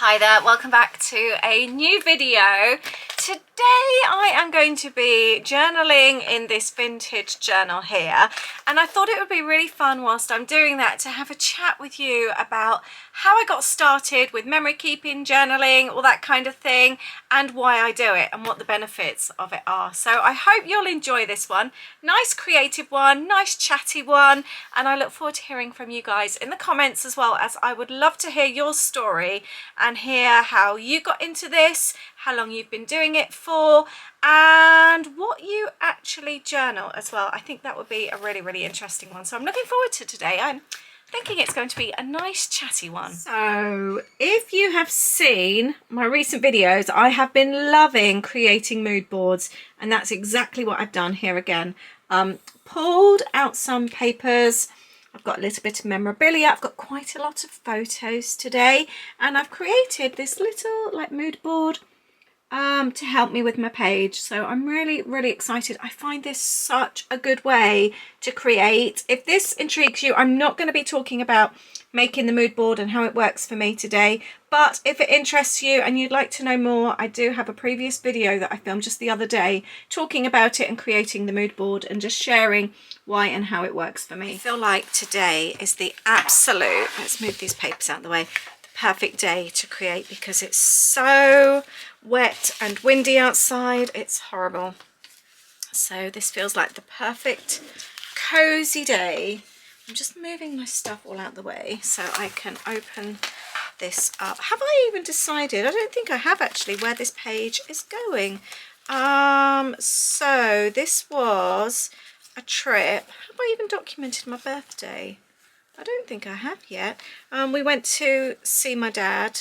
Hi there, welcome back to a new video. Today I am going to be journaling in this vintage journal here, and I thought it would be really fun whilst I'm doing that to have a chat with you about how I got started with memory keeping, journaling, all that kind of thing, and why I do it and what the benefits of it are. So I hope you'll enjoy this one. Nice creative one, nice chatty one, and I look forward to hearing from you guys in the comments, as well as I would love to hear your story and hear how you got into this, how long you've been doing it for, and what you actually journal as well. I think that would be a really interesting one, so I'm looking forward to today. I'm thinking it's going to be a nice chatty one. So if you have seen my recent videos, I have been loving creating mood boards, and that's exactly what I've done here again. Pulled out some papers. I've got a little bit of memorabilia. I've got quite a lot of photos today, and I've created this little like mood board to help me with my page. So I'm really excited. I find this such a good way to create. If this intrigues you, I'm not going to be talking about making the mood board and how it works for me today, but if it interests you and you'd like to know more, I do have a previous video that I filmed just the other day talking about it and creating the mood board and just sharing why and how it works for me. I feel like today is the absolute, let's move these papers out of the way, the perfect day to create, because it's so wet and windy outside. It's horrible. So this feels like the perfect cozy day. I'm just moving my stuff all out the way so I can open this up. Have I even decided? I don't think I have actually, where this page is going. So this was a trip. Have I even documented my birthday? I don't think I have yet. We went to see my dad,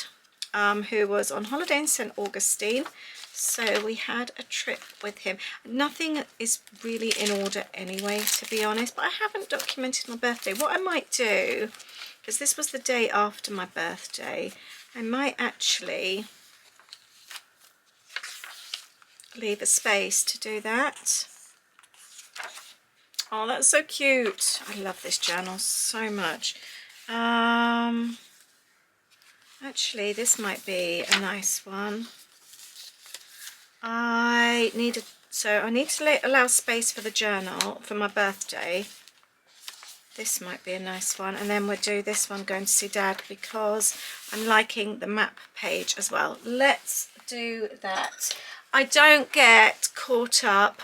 who was on holiday in St. Augustine. So we had a trip with him. Nothing is really in order anyway, to be honest, but I haven't documented my birthday. What I might do, because this was the day after my birthday, I might actually leave a space to do that. Oh, that's so cute. I love this journal so much. Actually, this might be a nice one. I need to allow space for the journal for my birthday. This might be a nice one, and then we'll do this one going to see Dad, because I'm liking the map page as well. Let's do that. I don't get caught up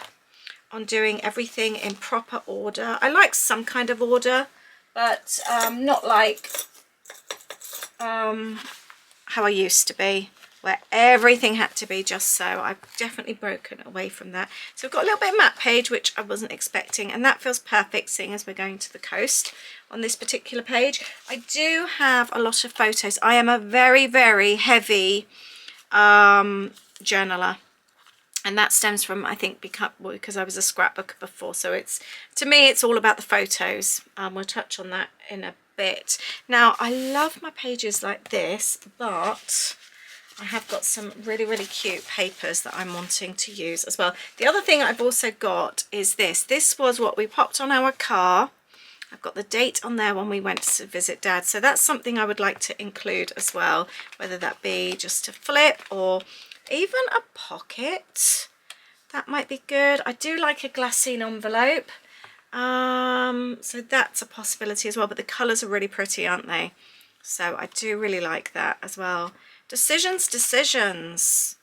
on doing everything in proper order. I like some kind of order, but not like how I used to be, where everything had to be just so. I've definitely broken away from that. So I've got a little bit of map page, which I wasn't expecting, and that feels perfect seeing as we're going to the coast on this particular page. I do have a lot of photos. I am a very heavy journaler, and that stems from, I think, because I was a scrapbooker before. So it's, to me, it's all about the photos. We'll touch on that in a bit. Now, I love my pages like this, but I have got some really cute papers that I'm wanting to use as well. The other thing I've also got is this. This was what we popped on our car. I've got the date on there when we went to visit Dad. So that's something I would like to include as well, whether that be just a flip or even a pocket. That might be good. I do like a glassine envelope. So that's a possibility as well, but the colours are really pretty, aren't they? So I do really like that as well. Decisions.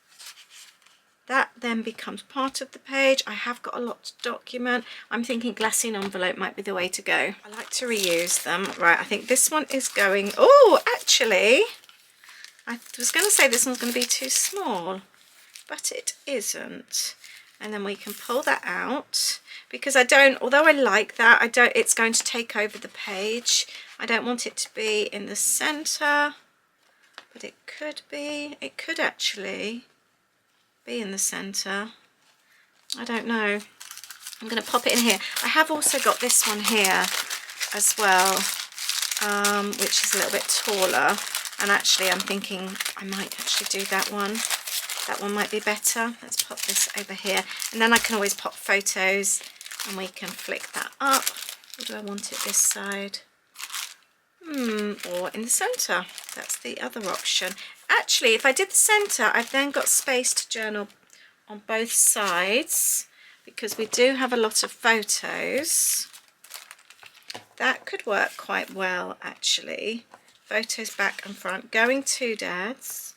That then becomes part of the page. I have got a lot to document. I'm thinking glassine envelope might be the way to go. I like to reuse them. Right, I think this one is going... Oh, actually, I was going to say this one's going to be too small, but it isn't. And then we can pull that out, because I don't, although I like that, I don't, it's going to take over the page. I don't want it to be in the center, but it could be. It could actually be in the center. I don't know. I'm going to pop it in here. I have also got this one here as well, which is a little bit taller. And actually, I'm thinking I might actually do that one. That one might be better. Let's pop this over here, and then I can always pop photos and we can flick that up. Or do I want it this side? Or in the center. That's the other option. actually, if I did the centre, I've then got space to journal on both sides, because we do have a lot of photos. That could work quite well, actually. Photos back and front, going to Dad's,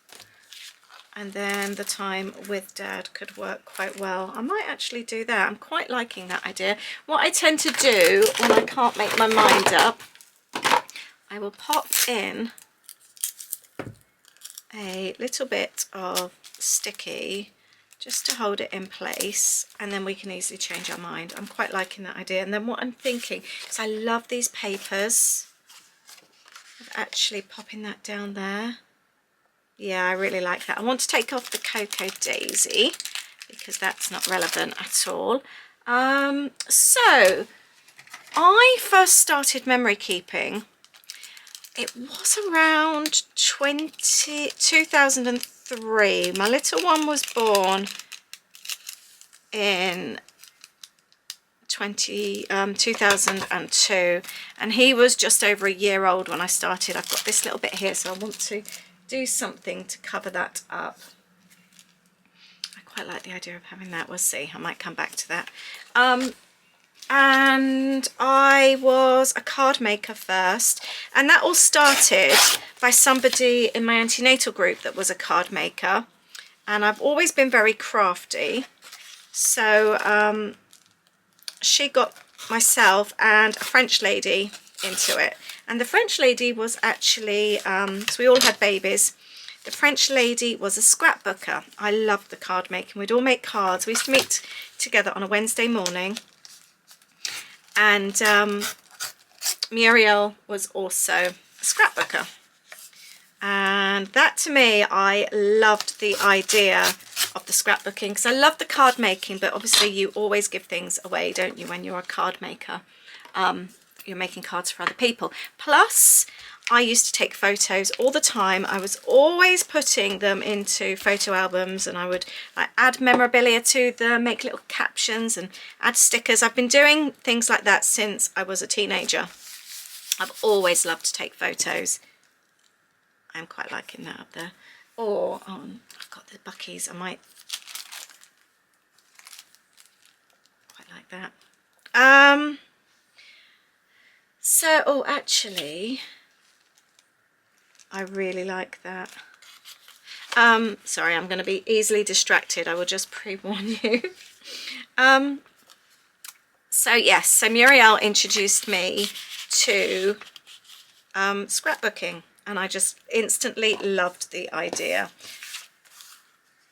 and then the time with Dad could work quite well. I might actually do that. I'm quite liking that idea. What I tend to do when I can't make my mind up, I will pop in a little bit of sticky just to hold it in place, and then we can easily change our mind. I'm quite liking that idea. And then what I'm thinking, because I love these papers, of actually popping that down there. Yeah, I really like that. I want to take off the Cocoa Daisy because that's not relevant at all. So I first started memory keeping, it was around 2003. My little one was born in 2002, and he was just over a year old when I started. I've got this little bit here, so I want to do something to cover that up. I quite like the idea of having that. We'll see, I might come back to that. And I was a card maker first, and that all started by somebody in my antenatal group that was a card maker, and I've always been very crafty, so she got myself and a French lady into it. And the French lady was actually, so we all had babies. The French lady was a scrapbooker. I loved the card making. We'd all make cards. We used to meet together on a Wednesday morning. And Muriel was also a scrapbooker. And that, to me, I loved the idea of the scrapbooking, because I love the card making, but obviously you always give things away, don't you, when you're a card maker? You're making cards for other people. Plus, I used to take photos all the time. I was always putting them into photo albums, and I would like add memorabilia to them, make little captions and add stickers. I've been doing things like that since I was a teenager. I've always loved to take photos. I'm quite liking that up there. Or, I've got the Buckies. I might quite like that. So, oh, actually, I really like that. Sorry, I'm going to be easily distracted. I will just pre-warn you. So yes, so Muriel introduced me to scrapbooking, and I just instantly loved the idea.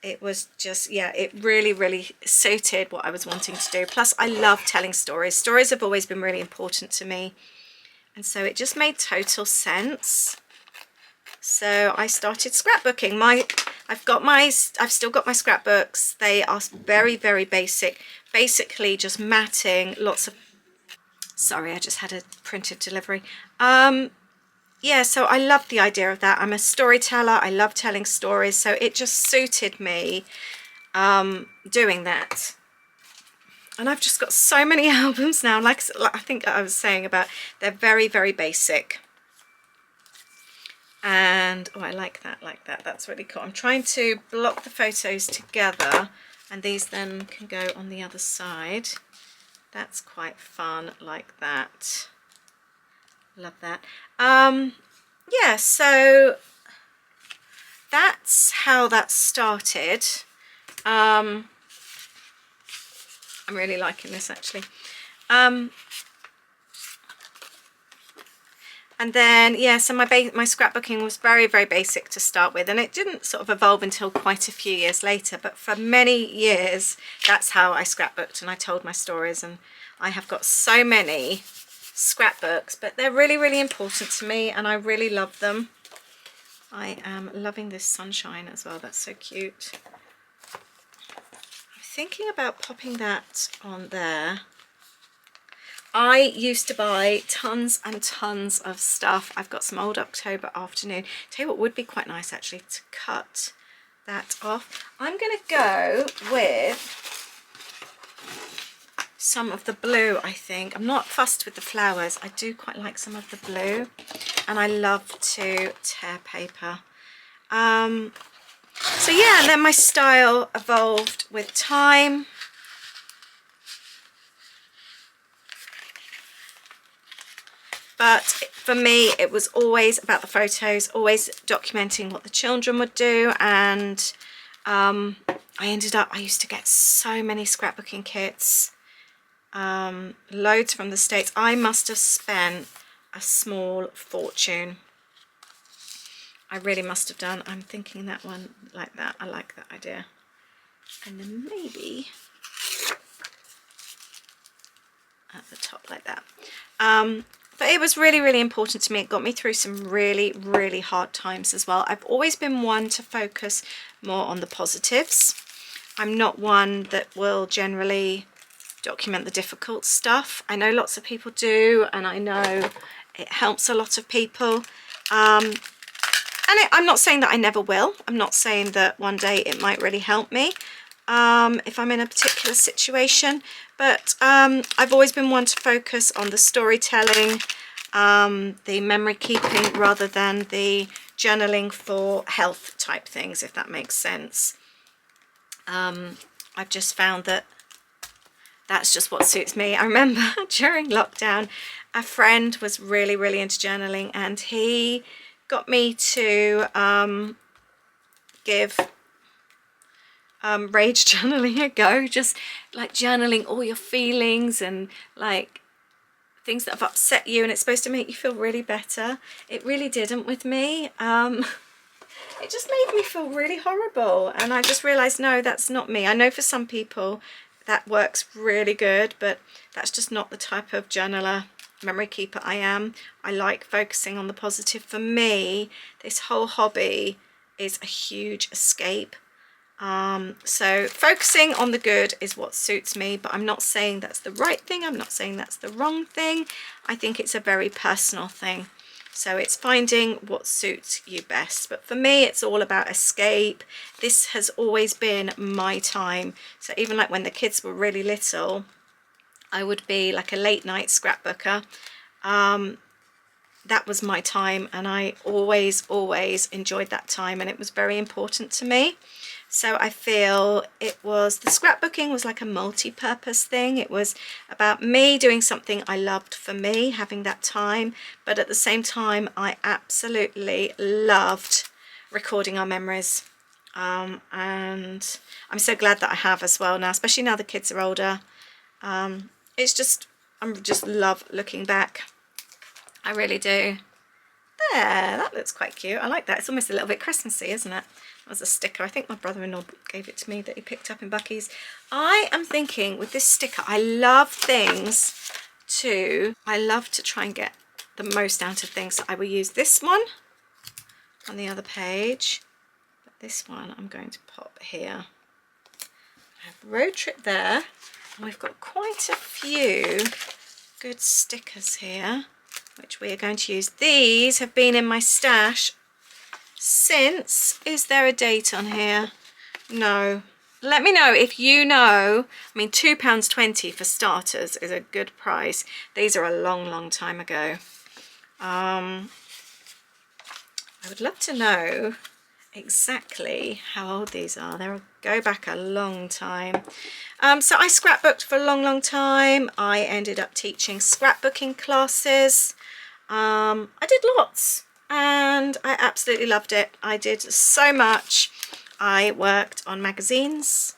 It was just, yeah, it really, really suited what I was wanting to do. Plus, I love telling stories. Stories have always been really important to me. And so it just made total sense. So I started scrapbooking. I've still got my scrapbooks. They are very, very basic. Basically just matting, lots of, sorry, I just had a printed delivery. Yeah, so I love the idea of that. I'm a storyteller. I love telling stories. So it just suited me doing that. And I've just got so many albums now. Like I think I was saying about, they're very, very basic. And, oh, I like that, That's really cool. I'm trying to block the photos together, and these then can go on the other side. That's quite fun, like that. Love that. Yeah, so that's how that started. I'm really liking this, actually. And then, yeah, so my scrapbooking was very, very basic to start with, and it didn't sort of evolve until quite a few years later, but for many years that's how I scrapbooked, and I told my stories, and I have got so many scrapbooks, but they're really, really important to me, and I really love them. I am loving this sunshine as well. That's so cute. I'm thinking about popping that on there. I used to buy tons and tons of stuff. I've got some old October Afternoon. Tell you what would be quite nice, actually, to cut that off. I'm going to go with some of the blue, I think. I'm not fussed with the flowers. I do quite like some of the blue, and I love to tear paper. So yeah, and then my style evolved with time. But for me, it was always about the photos, always documenting what the children would do. And I used to get so many scrapbooking kits, loads from the States. I must have spent a small fortune. I really must have done. I'm thinking that one like that. I like that idea. And then maybe at the top like that. But it was really, really important to me. It got me through some really, really hard times as well. I've always been one to focus more on the positives. I'm not one that will generally document the difficult stuff. I know lots of people do, and I know it helps a lot of people. I'm not saying that I never will. I'm not saying that one day it might really help me if I'm in a particular situation. But I've always been one to focus on the storytelling, the memory keeping, rather than the journaling for health type things, if that makes sense. I've just found that that's just what suits me. I remember during lockdown, a friend was really, really into journaling, and he got me to give rage journaling a go, just like journaling all your feelings and like things that have upset you, and it's supposed to make you feel really better. It really didn't with me. It just made me feel really horrible, and I just realized, no, that's not me. I know for some people that works really good, but that's just not the type of journaler, memory keeper I am. I like focusing on the positive. For me, this whole hobby is a huge escape. So focusing on the good is what suits me, but I'm not saying that's the right thing. I'm not saying that's the wrong thing. I think it's a very personal thing. So it's finding what suits you best. But for me, it's all about escape. This has always been my time. So even like when the kids were really little, I would be like a late night scrapbooker. That was my time, and I always enjoyed that time, and it was very important to me. So I feel the scrapbooking was like a multi-purpose thing. It was about me doing something I loved for me, having that time, but at the same time I absolutely loved recording our memories. And I'm so glad that I have as well now, especially now the kids are older. I just love looking back. I really do. There, that looks quite cute. I like that. It's almost a little bit Christmassy, isn't it? That was a sticker. I think my brother-in-law gave it to me that he picked up in Bucky's. I am thinking with this sticker, I love to try and get the most out of things. So I will use this one on the other page. But this one I'm going to pop here. I have road trip there. And we've got quite a few good stickers here, which we are going to use. These have been in my stash since, is there a date on here? No. Let me know if you know. I mean, £2.20 for starters is a good price. These are a long time ago. I would love to know exactly how old these are. They'll go back a long time. So I scrapbooked for a long time. I ended up teaching scrapbooking classes. I did lots, and I absolutely loved it. I did so much. I worked on magazines.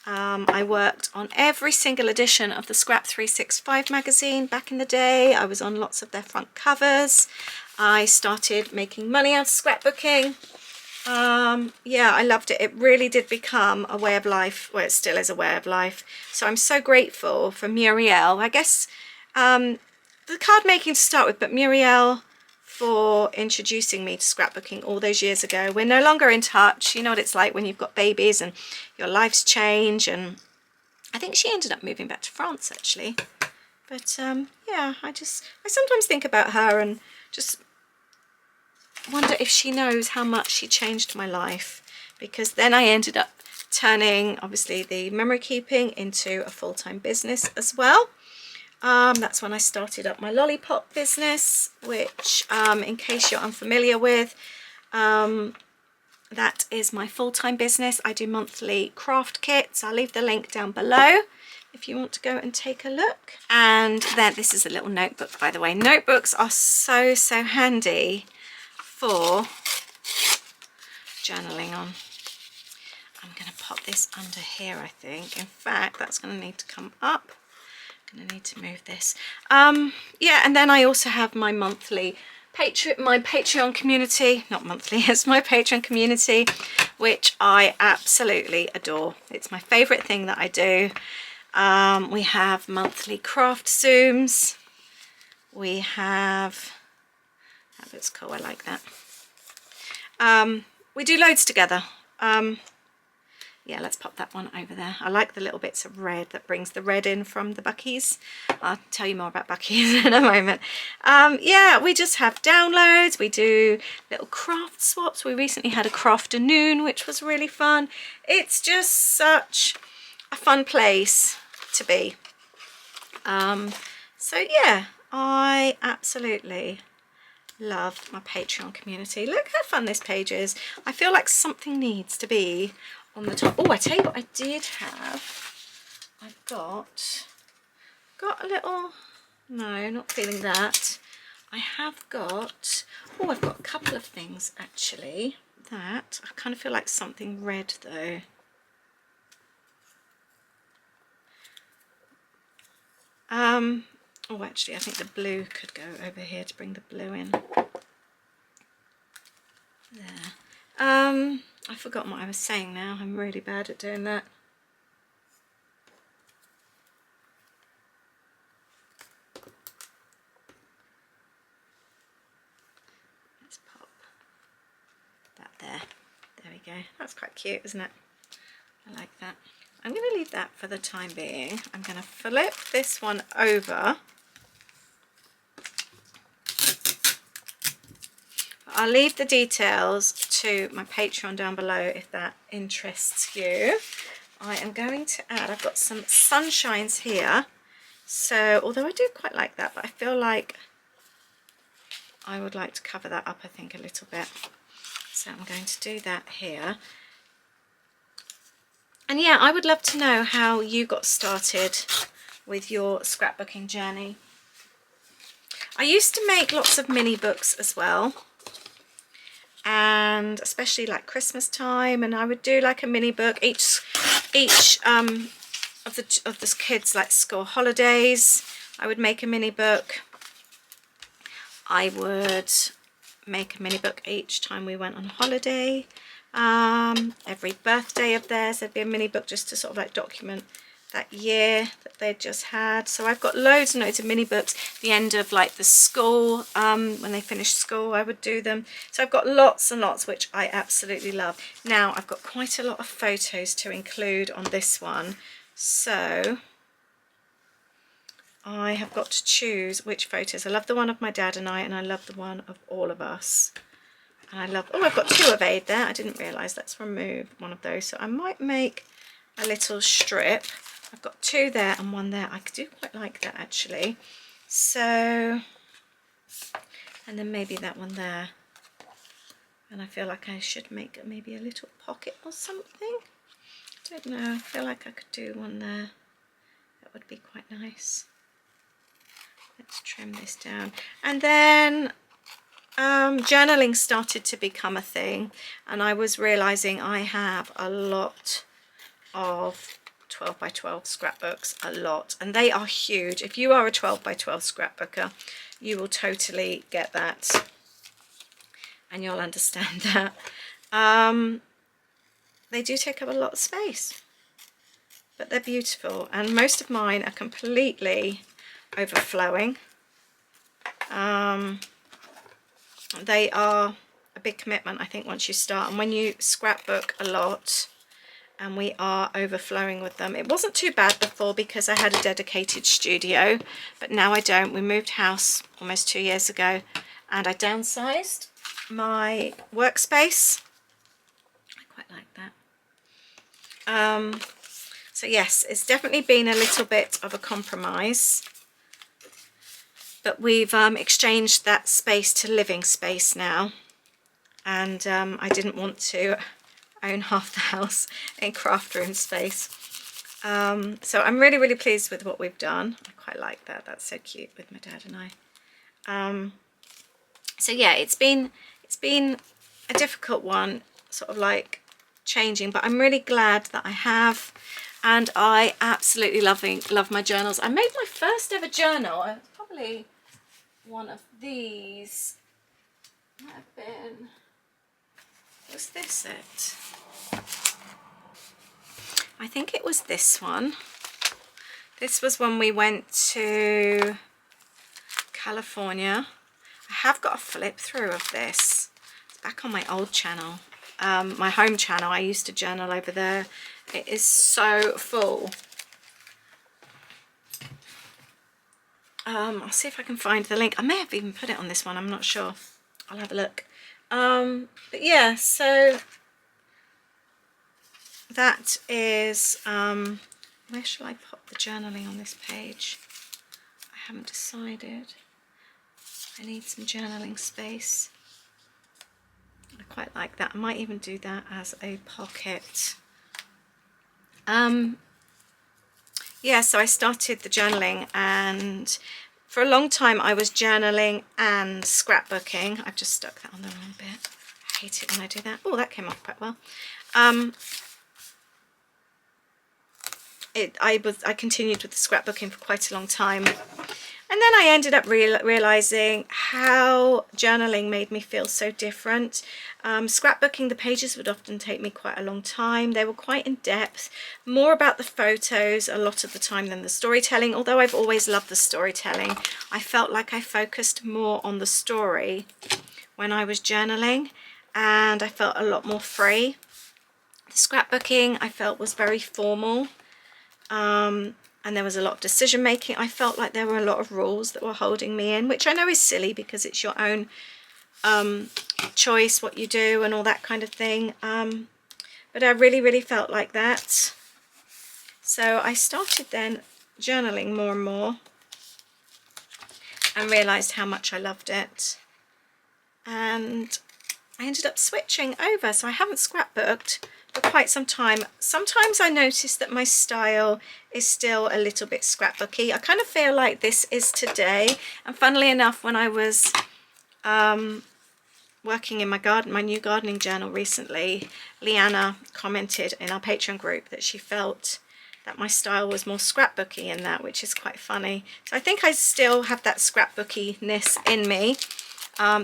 I worked on every single edition of the Scrap 365 magazine back in the day. I was on lots of their front covers. I started making money out of scrapbooking. Yeah, I loved it. It really did become a way of life. Well, it still is a way of life. So I'm so grateful for Muriel. I guess the card making to start with, but Muriel for introducing me to scrapbooking all those years ago. We're no longer in touch. You know what it's like when you've got babies and your lives change. And I think she ended up moving back to France actually. But yeah, I sometimes think about her and just wonder if she knows how much she changed my life, because then I ended up turning obviously the memory keeping into a full-time business as well. That's when I started up my lollipop business, which in case you're unfamiliar with, that is my full-time business. I do monthly craft kits. I'll leave the link down below if you want to go and take a look. And then this is a little notebook, by the way. Notebooks are so handy for journaling on. I'm going to pop this under here, I think. In fact, that's going to need to come up. I'm going to need to move this. Yeah, and then I also have my monthly Patreon community. Not monthly, it's my Patreon community, which I absolutely adore. It's my favourite thing that I do. We have monthly craft Zooms. We have... That looks cool, I like that. We do loads together. Yeah, let's pop that one over there. I like the little bits of red that brings the red in from the Buckies. I'll tell you more about Buckies in a moment. Yeah, we just have downloads. We do little craft swaps. We recently had a crafternoon, which was really fun. It's just such a fun place to be. So yeah, I absolutely love my Patreon community. Look how fun this page is. I feel like something needs to be on the top. Oh, I tell you what I did have. I've got a little, no, not feeling that. I have got, oh, I've got a couple of things actually. That, I kind of feel like something red though. Oh, actually, I think the blue could go over here to bring the blue in. There. I've forgotten what I was saying now. I'm really bad at doing that. Let's pop that there. There we go. That's quite cute, isn't it? I like that. I'm going to leave that for the time being. I'm going to flip this one over. I'll leave the details to my Patreon down below if that interests you. I am going to add, I've got some sunshines here. So, although I do quite like that, but I feel like I would like to cover that up, I think, a little bit. So I'm going to do that here. And yeah, I would love to know how you got started with your scrapbooking journey. I used to make lots of mini books as well. And especially like Christmas time, and I would do like a mini book each of the kids' like school holidays. I would make a mini book. I would make a mini book each time we went on holiday. Every birthday of theirs there'd be a mini book just to sort of like document that year that they'd just had. So I've got loads and loads of mini books. The end of like the school, when they finished school, I would do them. So I've got lots and lots, which I absolutely love. Now I've got quite a lot of photos to include on this one, so I have got to choose which photos. I love the one of my dad and I love the one of all of us. And I love, oh, I've got two of Aid there. I didn't realise. Let's remove one of those. So I might make a little strip. I've got two there and one there. I do quite like that actually. So, and then maybe that one there. And I feel like I should make maybe a little pocket or something. I don't know. I feel like I could do one there. That would be quite nice. Let's trim this down. And then journaling started to become a thing. And I was realising I have a lot of 12 by 12 scrapbooks, a lot, and they are huge. If you are a 12 by 12 scrapbooker, you will totally get that and you'll understand that. They do take up a lot of space, but they're beautiful, and most of mine are completely overflowing. They are a big commitment, I think, once you start, and when you scrapbook a lot, and we are overflowing with them. It wasn't too bad before because I had a dedicated studio, but now I don't. We moved house almost 2 years ago and I downsized my workspace. I quite like that. So yes, it's definitely been a little bit of a compromise, but we've exchanged that space to living space now. and I didn't want to own half the house in craft room space. So I'm really pleased with what we've done. I quite like that. That's so cute with my dad and I. So yeah, it's been a difficult one, sort of like changing, but I'm really glad that I have, and I absolutely love my journals. I made my first ever journal. It's probably one of these. Might have been. Was this it? I think it was this one. This was when we went to California. I have got a flip through of this. It's back on my old channel, my home channel. I used to journal over there. It is so full. I'll see if I can find the link. I may have even put it on this one, I'm not sure. I'll have a look. But yeah, so that is, where shall I put the journaling on this page? I haven't decided. I need some journaling space. I quite like that. I might even do that as a pocket. Yeah, so I started the journaling, and for a long time I was journaling and scrapbooking. I've just stuck that on the wrong bit. I hate it when I do that. Oh, that came off quite well. I continued with the scrapbooking for quite a long time, and then I ended up realizing how journaling made me feel so different. Scrapbooking, the pages would often take me quite a long time. They were quite in depth, more about the photos a lot of the time than the storytelling. Although I've always loved the storytelling, I felt like I focused more on the story when I was journaling, and I felt a lot more free. The scrapbooking I felt was very formal. And there was a lot of decision making. I felt like there were a lot of rules that were holding me in, which I know is silly because it's your own choice what you do and all that kind of thing. But I really felt like that. So I started then journaling more and more and realised how much I loved it. And I ended up switching over. So I haven't scrapbooked for quite some time. Sometimes I notice that my style is still a little bit scrapbooky. I kind of feel like this is today. And funnily enough, when I was working in my new gardening journal recently, Leanna commented in our Patreon group that she felt that my style was more scrapbooky in that, which is quite funny. So I think I still have that scrapbookiness in me.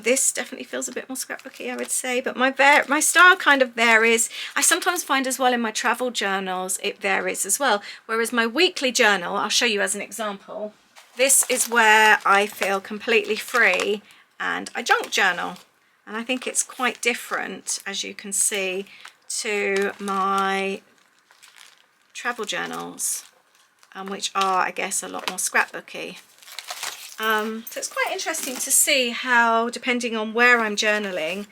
This definitely feels a bit more scrapbooky, I would say, but my style kind of varies. I sometimes find as well in my travel journals it varies as well, whereas my weekly journal, I'll show you as an example, this is where I feel completely free and I junk journal, and I think it's quite different, as you can see, to my travel journals, which are, I guess, a lot more scrapbooky. So it's quite interesting to see how, depending on where I'm journaling,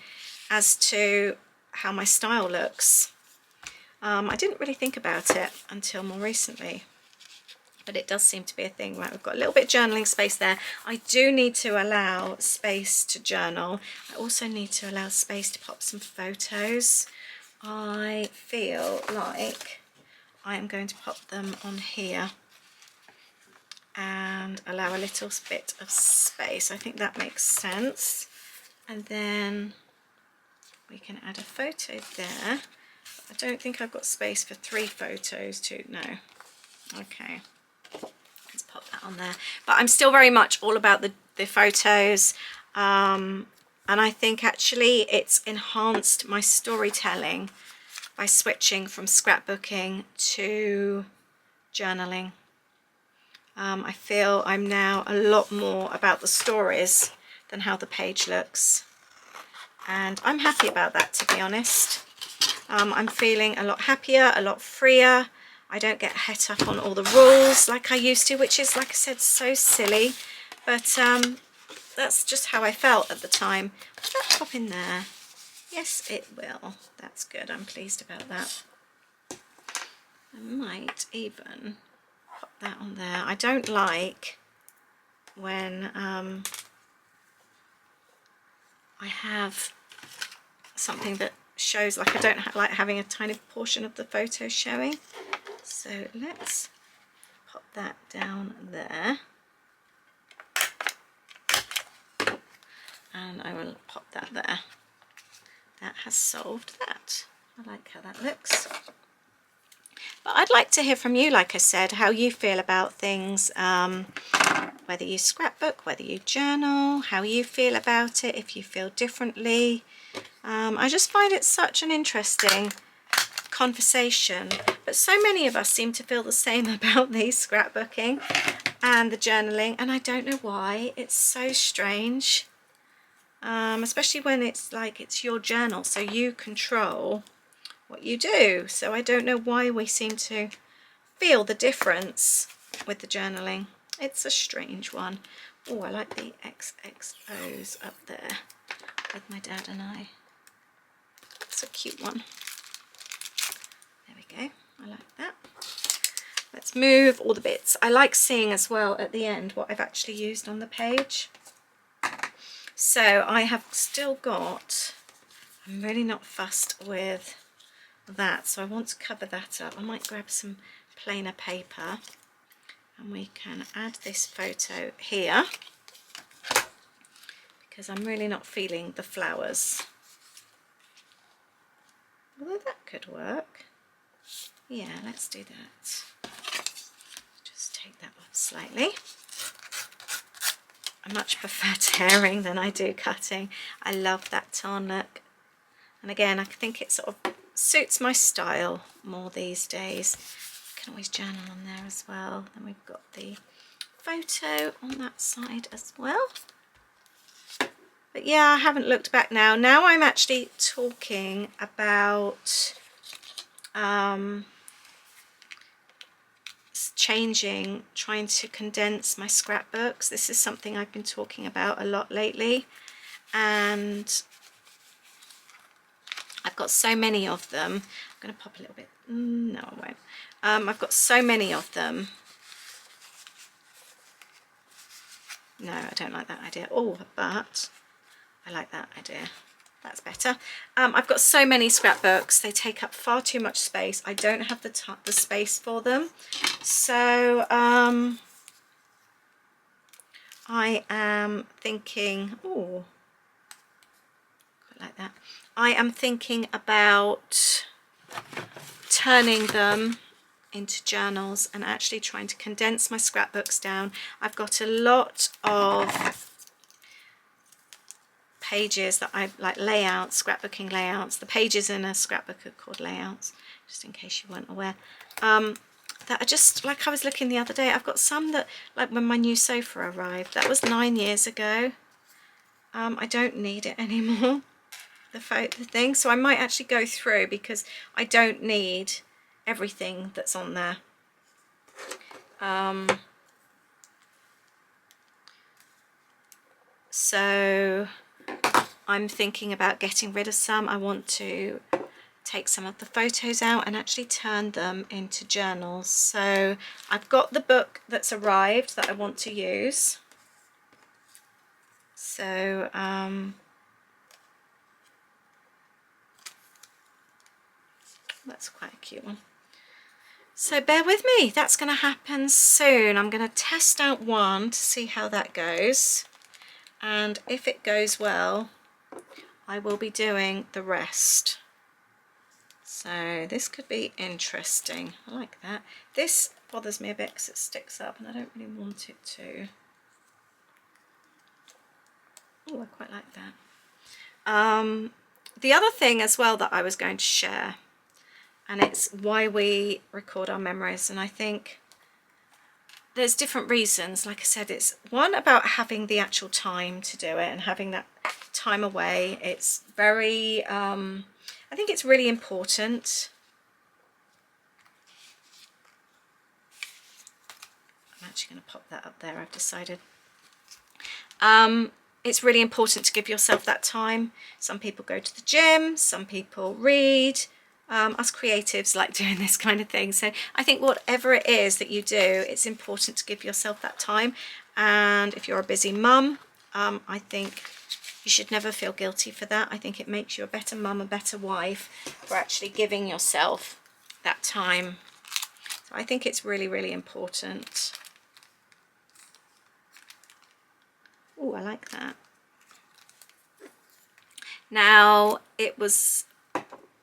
as to how my style looks. I didn't really think about it until more recently, but it does seem to be a thing. Right, we've got a little bit of journaling space there. I do need to allow space to journal. I also need to allow space to pop some photos. I feel like I am going to pop them on here and allow a little bit of space. I think that makes sense. And then we can add a photo there. I don't think I've got space for 3 photos too. No. Okay. Let's pop that on there. But I'm still very much all about the photos. And I think actually it's enhanced my storytelling by switching from scrapbooking to journaling. I feel I'm now a lot more about the stories than how the page looks, and I'm happy about that, to be honest. I'm feeling a lot happier, a lot freer. I don't get het up on all the rules like I used to, which is, like I said, so silly, but that's just how I felt at the time. Will that pop in there? Yes, it will. That's good. I'm pleased about that. I might even pop that on there. I don't like when I have something that shows, like I don't like having a tiny portion of the photo showing. So let's pop that down there. And I will pop that there. That has solved that. I like how that looks. But I'd like to hear from you, like I said, how you feel about things, whether you scrapbook, whether you journal, how you feel about it, if you feel differently. I just find it such an interesting conversation, but so many of us seem to feel the same about the scrapbooking and the journaling, and I don't know why. It's so strange, especially when it's like it's your journal, so you control what you do. So I don't know why we seem to feel the difference with the journaling. It's a strange one. Oh, I like the XXOs up there with my dad and I. It's a cute one. There we go. I like that. Let's move all the bits. I like seeing as well at the end what I've actually used on the page. So I have still got, I'm really not fussed with that, so I want to cover that up. I might grab some plainer paper and we can add this photo here because I'm really not feeling the flowers. Although that could work. Yeah, let's do that. Just take that off slightly. I much prefer tearing than I do cutting. I love that torn look. And again, I think it sort of suits my style more these days. You can always journal on there as well. Then we've got the photo on that side as well. But yeah, I haven't looked back now. Now I'm actually talking about trying to condense my scrapbooks. This is something I've been talking about a lot lately, and I've got so many of them. I'm going to pop a little bit. No, I won't. I've got so many of them. No, I don't like that idea. Oh, but I like that idea. That's better. I've got so many scrapbooks. They take up far too much space. I don't have the space for them. So I am thinking, oh, like that. I am thinking about turning them into journals and actually trying to condense my scrapbooks down. I've got a lot of pages that I like, layouts, scrapbooking layouts. The pages in a scrapbook are called layouts, just in case you weren't aware. That are just like, I was looking the other day, I've got some that, like when my new sofa arrived, that was 9 years ago. I don't need it anymore, the thing, so I might actually go through because I don't need everything that's on there. So I'm thinking about getting rid of some. I want to take some of the photos out and actually turn them into journals. So I've got the book that's arrived that I want to use. So that's quite a cute one. So bear with me, that's going to happen soon. I'm going to test out one to see how that goes, and if it goes well I will be doing the rest. So this could be interesting. I like that. This bothers me a bit because it sticks up and I don't really want it to. Oh, I quite like that. The other thing as well that I was going to share, and it's why we record our memories, and I think there's different reasons. Like I said, it's one about having the actual time to do it and having that time away. It's very, I think it's really important. I'm actually going to pop that up there, I've decided. It's really important to give yourself that time. Some people go to the gym, some people read. Us creatives like doing this kind of thing. So I think whatever it is that you do, it's important to give yourself that time. And if you're a busy mum, I think You should never feel guilty for that. I think it makes you a better mum, a better wife, for actually giving yourself that time. So I think it's really, really important. Oh, I like that. Now, it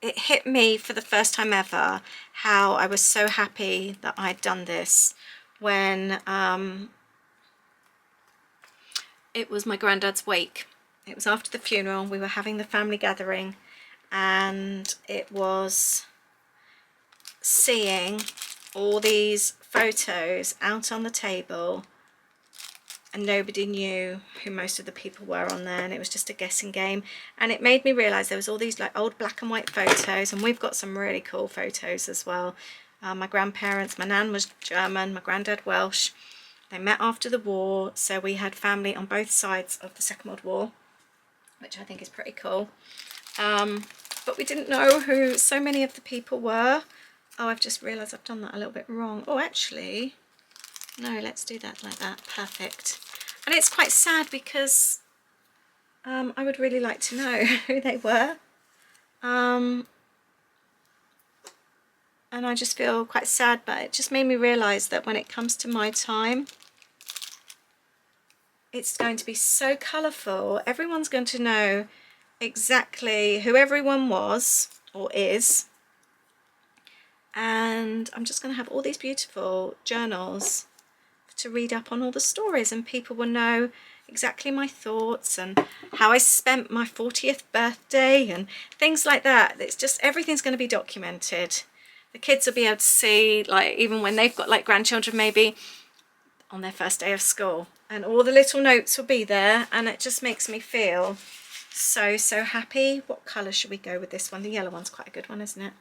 hit me for the first time ever how I was so happy that I'd done this when it was my granddad's wake. It was after the funeral. We were having the family gathering, and it was seeing all these photos out on the table, and nobody knew who most of the people were on there, and it was just a guessing game. And it made me realise there was all these like old black and white photos, and we've got some really cool photos as well. My grandparents, my nan was German, my granddad Welsh. They met after the war, so we had family on both sides of the Second World War, which I think is pretty cool. But we didn't know who so many of the people were. Oh, I've just realised I've done that a little bit wrong. Oh, actually, no, let's do that like that. Perfect. And it's quite sad because I would really like to know who they were. And I just feel quite sad, but it just made me realise that when it comes to my time, it's going to be so colourful. Everyone's going to know exactly who everyone was or is. And I'm just going to have all these beautiful journals to read up on all the stories, and people will know exactly my thoughts and how I spent my 40th birthday and things like that. It's just, everything's going to be documented. The kids will be able to see, like, even when they've got like grandchildren maybe on their first day of school, and all the little notes will be there, and it just makes me feel so, so happy. What colour should we go with this one? The yellow one's quite a good one, isn't it?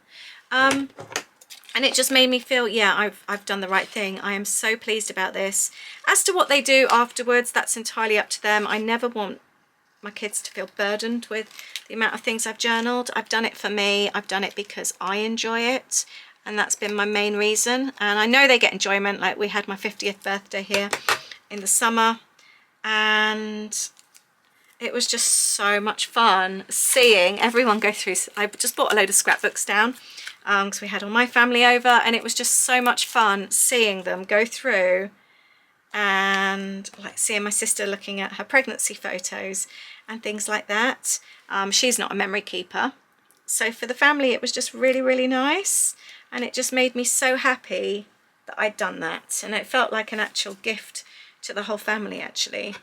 And it just made me feel, yeah, I've done the right thing. I am so pleased about this. As to what they do afterwards, that's entirely up to them. I never want my kids to feel burdened with the amount of things I've journaled. I've done it for me. I've done it because I enjoy it, and that's been my main reason. And I know they get enjoyment. Like, we had my 50th birthday here in the summer, and it was just so much fun seeing everyone go through. I just bought a load of scrapbooks down because we had all my family over, and it was just so much fun seeing them go through, and like seeing my sister looking at her pregnancy photos and things like that. She's not a memory keeper, so for the family it was just really, really nice, and it just made me so happy that I'd done that, and it felt like an actual gift to the whole family actually.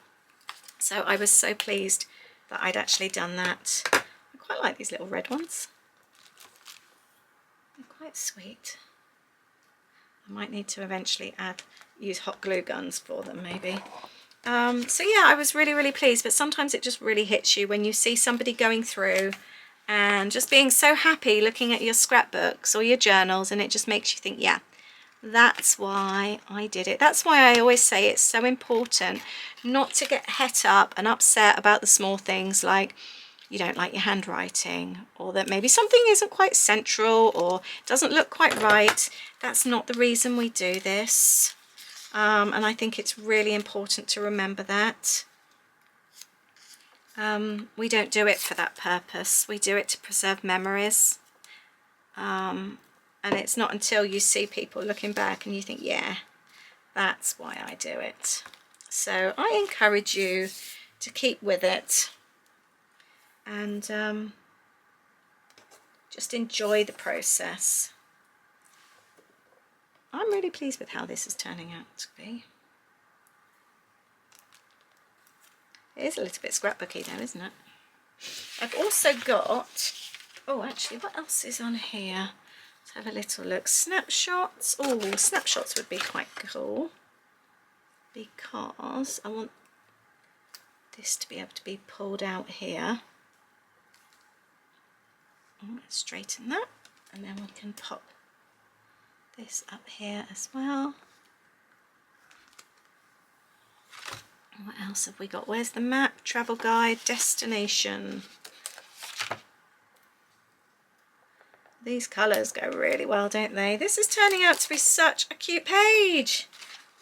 So I was so pleased that I'd actually done that. I quite like these little red ones. They're quite sweet. I might need to eventually use hot glue guns for them maybe. So yeah, I was really, really pleased, but sometimes it just really hits you when you see somebody going through and just being so happy looking at your scrapbooks or your journals, and it just makes you think, yeah, that's why I did it. That's why I always say it's so important not to get het up and upset about the small things, like you don't like your handwriting, or that maybe something isn't quite central or doesn't look quite right. That's not the reason we do this. And I think it's really important to remember that. We don't do it for that purpose. We do it to preserve memories. And it's not until you see people looking back and you think, yeah, that's why I do it. So I encourage you to keep with it, and just enjoy the process. I'm really pleased with how this is turning out to be. It is a little bit scrapbooky though, isn't it? I've also got, oh actually, what else is on here? Let's have a little look. Snapshots. Oh, snapshots would be quite cool, because I want this to be able to be pulled out here. Let's straighten that, and then we can pop this up here as well. What else have we got? Where's the map? Travel guide, destination. These colours go really well, don't they? This is turning out to be such a cute page.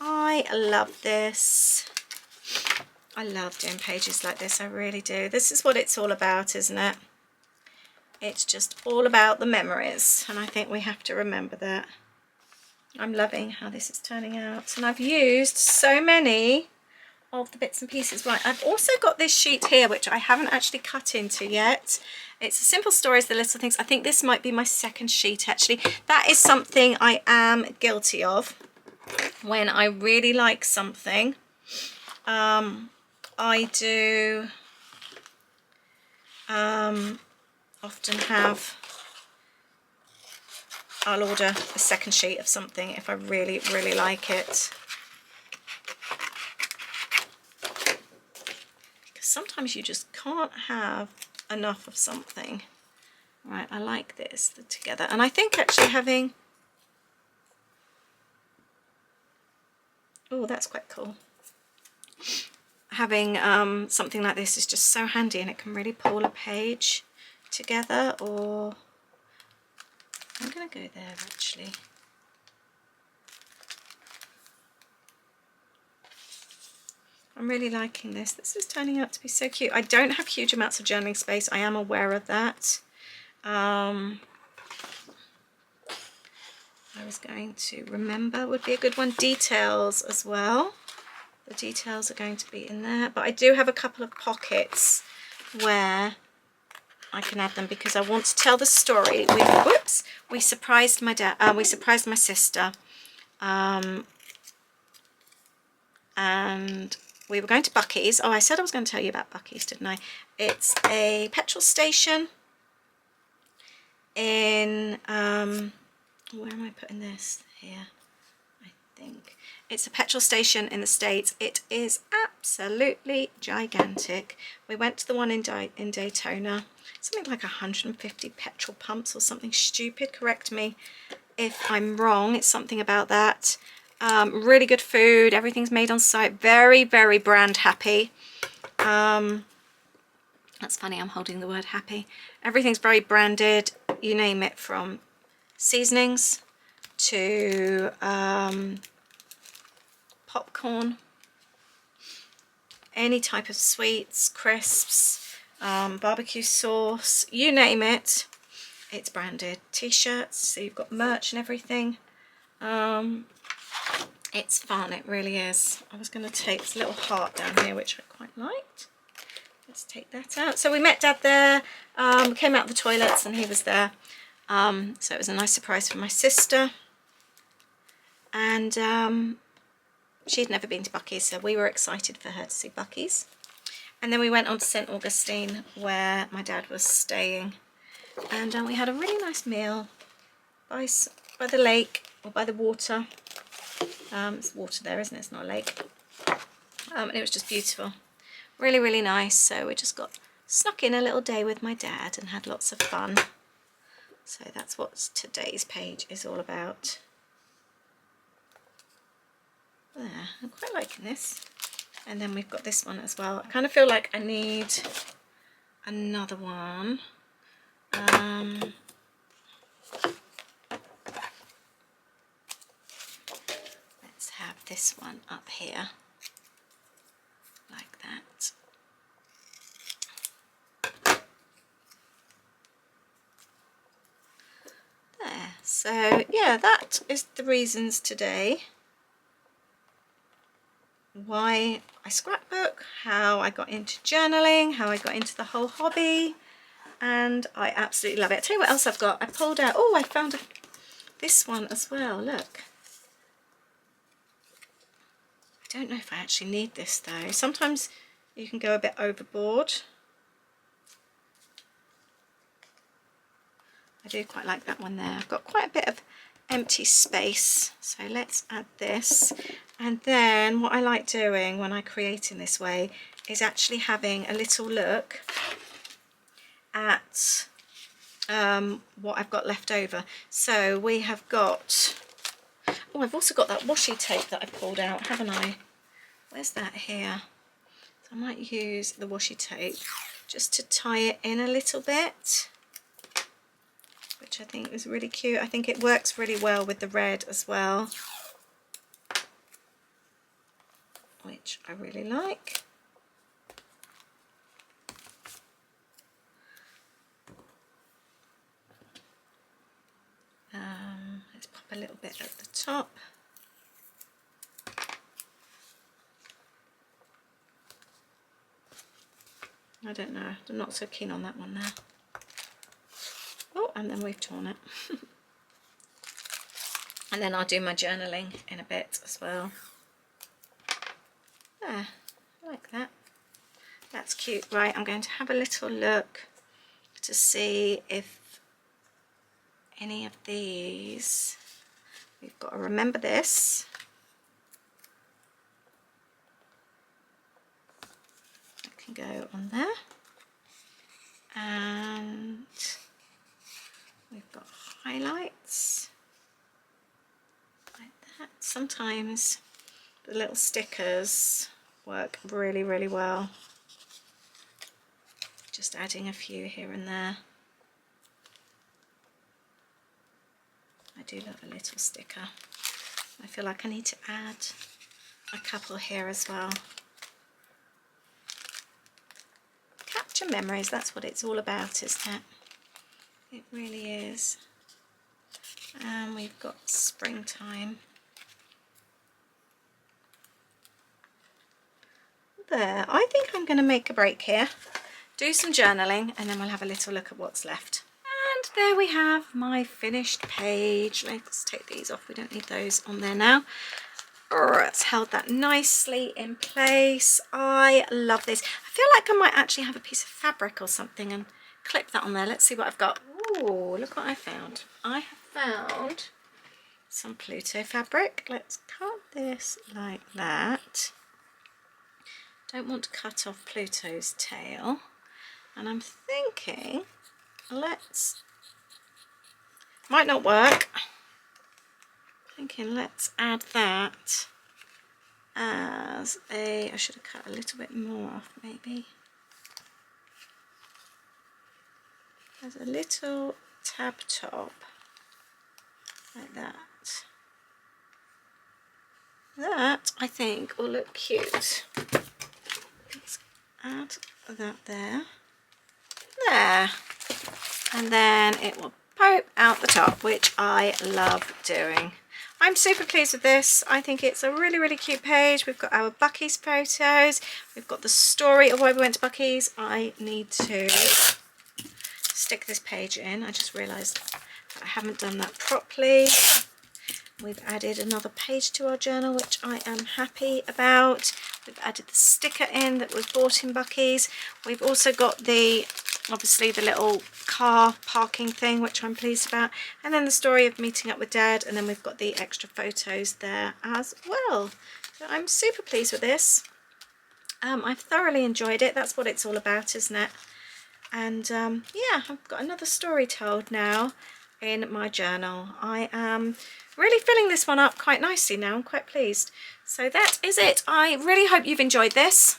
I love this. I love doing pages like this, I really do. This is what it's all about, isn't it? It's just all about the memories, and I think we have to remember that. I'm loving how this is turning out, and I've used so many of the bits and pieces. Right, I've also got this sheet here which I haven't actually cut into yet. It's a simple stories, the little things. I think this might be my second sheet actually. That is something I am guilty of. When I really like something, I do often have, I'll order a second sheet of something if I really, really like it. Because sometimes you just can't have enough of something. Right, I like this together. And I think actually having, oh, that's quite cool. Having something like this is just so handy, and it can really pull a page together. Or I'm going to go there actually. I'm really liking this. This is turning out to be so cute. I don't have huge amounts of journaling space. I am aware of that. I was going to remember would be a good one. Details as well. The details are going to be in there. But I do have a couple of pockets where I can add them because I want to tell the story. We surprised my dad. We surprised my sister. And we were going to Bucky's. Oh, I said I was going to tell you about Bucky's, didn't I? It's a petrol station in, where am I putting this? Here, I think. It's a petrol station in the States. It is absolutely gigantic. We went to the one in Daytona. Something like 150 petrol pumps or something stupid. Correct me if I'm wrong. It's something about that. Really good food. Everything's made on site. Very, very brand happy. That's funny, I'm holding the word happy. Everything's very branded. You name it, from seasonings to popcorn, any type of sweets, crisps, barbecue sauce, you name it, it's branded. T-shirts, so you've got merch and everything. It's fun, it really is. I was going to take this little heart down here, which I quite liked. Let's take that out. So we met Dad there, came out of the toilets and he was there. So it was a nice surprise for my sister. And she'd never been to Bucky's, so we were excited for her to see Bucky's. And then we went on to St. Augustine, where my dad was staying. And we had a really nice meal by the lake, or by the water. It's water there, isn't it? It's not a lake. And it was just beautiful. Really, really nice. So we just got snuck in a little day with my dad and had lots of fun. So that's what today's page is all about. There, I'm quite liking this. And then we've got this one as well. I kind of feel like I need another one. Let's have this one up here, like that. There, so yeah, that is the reasons today why I scrapbook, how I got into journaling, how I got into the whole hobby, and I absolutely love it. I'll tell you what else I've got. I pulled out, oh, I found this one as well, look. I don't know if I actually need this though. Sometimes you can go a bit overboard. I do quite like that one there. I've got quite a bit of empty space, so let's add this. And then what I like doing when I create in this way is actually having a little look at what I've got left over. So we have got, oh, I've also got that washi tape that I pulled out, haven't I? Where's that here? So I might use the washi tape just to tie it in a little bit, which I think is really cute. I think it works really well with the red as well, which I really like. a little bit at the top. I don't know, I'm not so keen on that one now. Oh, and then we've torn it. And then I'll do my journaling in a bit as well. There, I like that. That's cute. Right, I'm going to have a little look to see if any of these, we've got to remember this. That can go on there. And we've got highlights like that. Sometimes the little stickers work really, really well. Just adding a few here and there. I do love a little sticker. I feel like I need to add a couple here as well. Capture memories, that's what it's all about, isn't it? It really is. And we've got springtime. There, I think I'm going to make a break here, do some journaling, and then we'll have a little look at what's left. And there we have my finished page. Let's take these off, we don't need those on there now. It's held that nicely in place. I love this. I feel like I might actually have a piece of fabric or something and clip that on there. Let's see what I've got. Oh, look what I found. I have found some Pluto fabric. Let's cut this like that. Don't want to cut off Pluto's tail. And I'm thinking, might not work. Thinking let's add that as a, I should have cut a little bit more off maybe. As a little tab top, like that. That I think will look cute. Let's add that there. There. And then it will poke out the top, which I love doing. I'm super pleased with this. I think it's a really, really cute page. We've got our Bucky's photos. We've got the story of why we went to Bucky's. I need to stick this page in. I just realised that I haven't done that properly. We've added another page to our journal, which I am happy about. We've added the sticker in that was bought in Bucky's. We've also got the, obviously, the little car parking thing, which I'm pleased about. And then the story of meeting up with Dad. And then we've got the extra photos there as well. So I'm super pleased with this. I've thoroughly enjoyed it. That's what it's all about, isn't it? And yeah, I've got another story told now in my journal. I am really filling this one up quite nicely now. I'm quite pleased. So that is it. I really hope you've enjoyed this.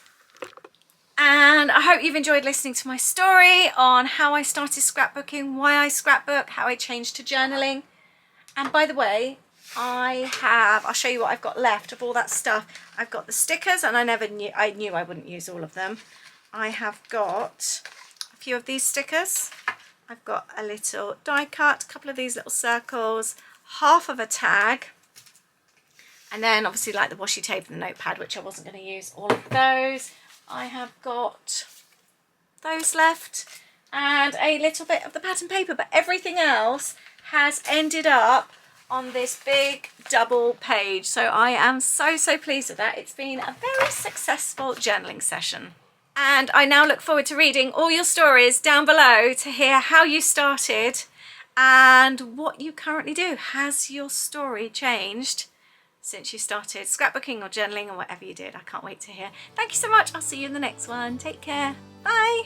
And I hope you've enjoyed listening to my story on how I started scrapbooking, why I scrapbook, how I changed to journaling. And by the way, I'll show you what I've got left of all that stuff. I've got the stickers, and I knew I wouldn't use all of them. I have got a few of these stickers. I've got a little die cut, a couple of these little circles, half of a tag, and then obviously like the washi tape and the notepad, which I wasn't going to use all of those. I have got those left and a little bit of the pattern paper, but everything else has ended up on this big double page. So I am so pleased with that. It's been a very successful journaling session. And I now look forward to reading all your stories down below to hear how you started and what you currently do. Has your story changed since you started scrapbooking or journaling or whatever you did? I can't wait to hear. Thank you so much. I'll see you in the next one. Take care. Bye.